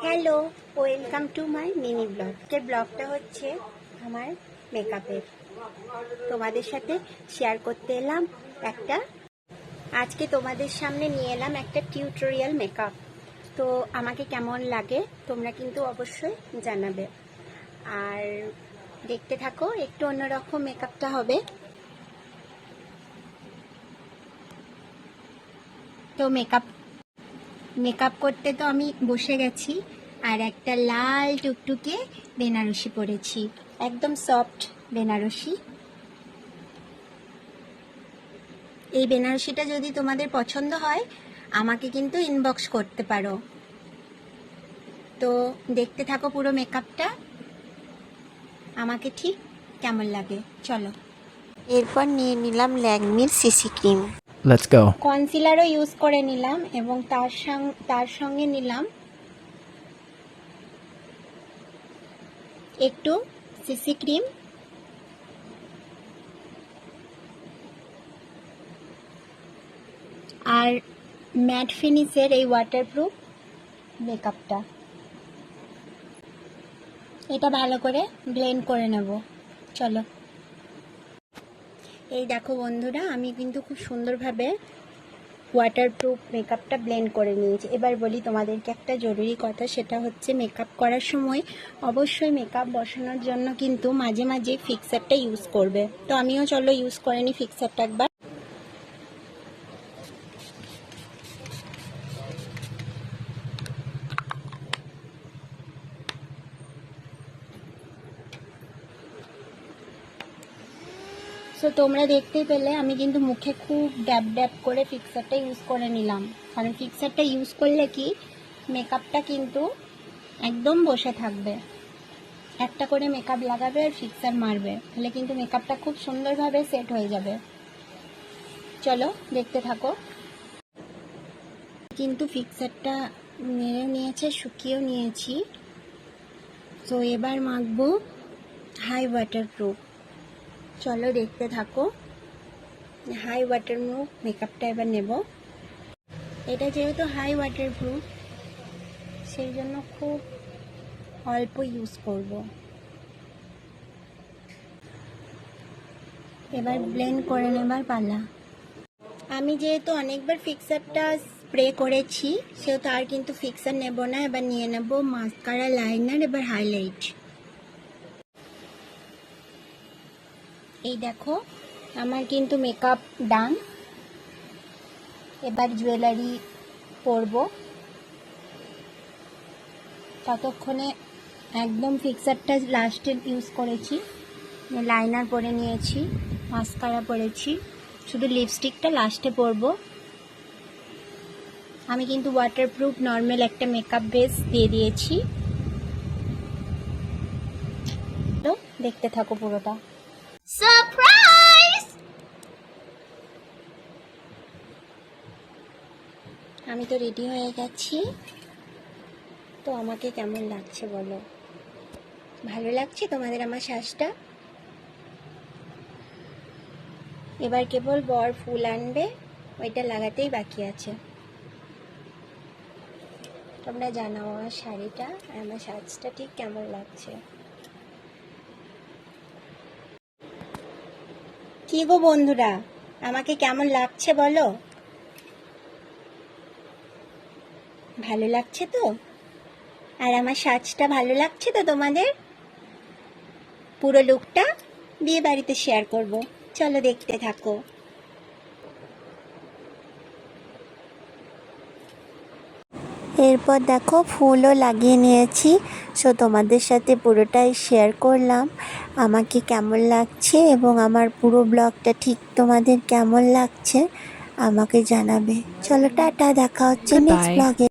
Hello, welcome to my mini blog. যে ব্লগটা হচ্ছে আমার মেকআপের, তোমাদের সাথে শেয়ার করতে এলাম আজকে তোমাদের সামনে নিয়ে এলাম একটা টিউটোরিয়াল মেকআপ। তো আমাকে কেমন লাগে তোমরা কিন্তু অবশ্যই জানাবে, আর দেখতে থাকো। একটু অন্যরকম মেকআপটা হবে। তো মেকআপ করতে তো আমি বসে গেছি, আর একটা লাল টুকটুকে বেনারসি পরেছি, একদম সফট বেনারসি। এই বেনারসিটা যদি তোমাদের পছন্দ হয় আমাকে কিন্তু ইনবক্স করতে পারো। তো দেখতে থাকো পুরো মেকআপটা, আমাকে ঠিক কেমন লাগে চলো। এরপর নিয়ে নিলাম ল্যাকমির সিসি ক্রিম। Let's go. কনসিলারও ইউজ করে নিলাম, এবং তার সঙ্গে নিলাম একটু সিসি ক্রিম, আর ম্যাট ফিনিশের এই ওয়াটারপ্রুফ মেকআপটা। এটা ভালো করে ব্লেন্ড করে নেব, চলো। এই দেখো বন্ধুরা, আমি কিন্তু খুব সুন্দরভাবে ওয়াটারপ্রুফ মেকআপটা ব্লেন্ড করে নিয়েছি। এবার বলি তোমাদেরকে একটা জরুরি কথা, সেটা হচ্ছে মেকআপ করার সময় অবশ্যই মেকআপ বসানোর জন্য কিন্তু মাঝে মাঝে ফিক্সারটা ইউজ করবে। তো আমিও চলো ইউজ করে নিই ফিক্সারটা একবার। সো তোমরা দেখতেই পেলে আমি কিন্তু মুখে খুব ড্যাব ড্যাব করে ফিক্সারটা ইউজ করে নিলাম, কারণ ফিক্সারটা ইউজ করলে কি মেকআপটা কিন্তু একদম বসে থাকবে। একটা করে মেকআপ লাগাবে আর ফিক্সার মারবে, তাহলে কিন্তু মেকআপটা খুব সুন্দরভাবে সেট হয়ে যাবে। চলো দেখতে থাকো। কিন্তু ফিক্সারটা মেরে নিয়েছে, শুকিয়েও নিয়েছি। তো এবার মাখবো হাই ওয়াটারপ্রুফ। চলো দেখতে থাকো। হাই ওয়াটারপ্রুফ মেকআপটা এবার নেব। এটা যেহেতু হাই ওয়াটারপ্রুফ সেই জন্য খুব অল্প ইউজ করব। এবার ব্লেন্ড করে নেবার পালা। আমি যেহেতু অনেকবার ফিক্সারটা স্প্রে করেছি সেহেতু আর কিন্তু ফিক্সার নেব না। এবার নিয়ে নেব মাস্কারা, লাইনার, এবার হাইলাইট। এই দেখো আমার কিন্তু মেকআপ ডান। এবার জুয়েলারি পরব। ততক্ষণে একদম ফিক্সারটা লাস্টে ইউজ করেছি, লাইনার পরে নিয়েছি, মাস্কারা পরেছি, শুধু লিপস্টিকটা লাস্টে পরব। আমি কিন্তু ওয়াটারপ্রুফ নর্মাল একটা মেকআপ বেস দিয়ে দিয়েছি। তো দেখতে থাকো পুরোটা। সারপ্রাইজ! আমি তো রেডি হয়ে গেছি। তো আমাকে কেমন লাগছে বলো? ভালো লাগছে তোমাদের আমার সাজটা? এবার কেবল বর ফুল আনবে, ওইটা লাগাতেই বাকি আছে। তোমরা জানাও আমার শাড়িটা আর আমার সাজটা ঠিক কেমন লাগছে। কি গো বন্ধুরা, আমাকে কেমন লাগছে বলো? ভালো লাগছে তো? আর আমার সাজটা ভালো লাগছে তো তোমাদের? পুরো লুকটা বিয়ে বাড়িতে শেয়ার করব, চলো দেখতে থাকো। এরপর দেখো ফুলও লাগিয়ে নিয়েছি। সো তোমাদের সাথে পুরোটাই শেয়ার করলাম আমাকে কেমন লাগছে, এবং আমার পুরো ব্লগটা ঠিক তোমাদের কেমন লাগছে আমাকে জানাবে। চলো টাটা, দেখা হচ্ছে নেক্সট ব্লগে।